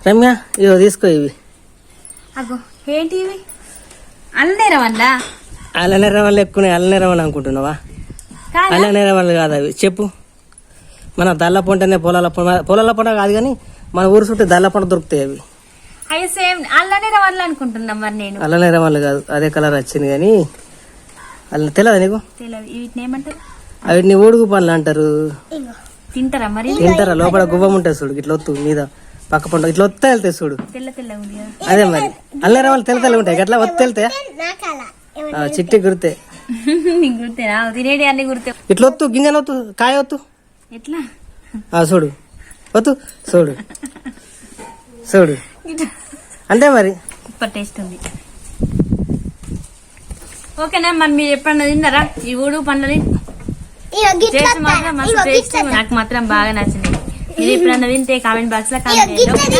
రమ్య ఇవో తీసుకో ఇవి. అగో ఏంటి ఇవి? అల్లనేరవల్ల అల్లనేరవల్ల ఎక్కువ అల్లనేరవల్ల అనుకుంటున్నావా? అల్లనేరవల్ల కాదు అవి. చెప్పు. మన దల్ల పొంటనే పొలాల పొంట కాదు కానీ మన ఊరు చుట్టూ దల్ల పొంట దొరుకుతాయి అవి. అయ్యో సేమ్ అల్లనేరవల్ల అనుకుంటున్నా మరి నేను. అల్లనేరవల్ల కాదు, అదే కలర్ వచ్చింది కానీ తెలియదా నీకు? తెలియదు. వీటిని ఏమంటారు? వీటిని ఊడుగు పండ్లు అంటారు. తింటారా మరి? తింటారా? లోపల గువ్వం ఉంటుంది చూడు, ఇట్లా ఒత్తు మీద పక్క పంట ఇట్లా ఒత్త వెళ్తాయి చూడు. తెల్ల తెల్ల ఉంది కదా. అదే మరి అల్లనేరవల్ల తెల్ల తెల్ల ఉంటాయి. అట్లా ఒత్తి వెళ్తాయా? చిట్టి గుర్తే. నీకు గుర్తేనా? తినేటి అన్ని గుర్తే. ఇట్లా ఒత్తు, గింజను ఒత్తు, కాయ ఒత్తు. ఎట్లా? చూడు ఒత్తు, చూడు చూడు. అంతే మరి. సూపర్ టేస్ట్ ఉంది. ఓకేనా మరి? మీరు ఎప్పుడన్నా తిన్నారా ఈ ఊడు పండ్లని? చేసి మాత్రం మస్తు టేస్ట్. నాకు మాత్రం బాగా నచ్చింది. మీరు ఎప్పుడన్నా తింటే కామెంట్ బాక్స్ లో కామెంట్ చేయండి.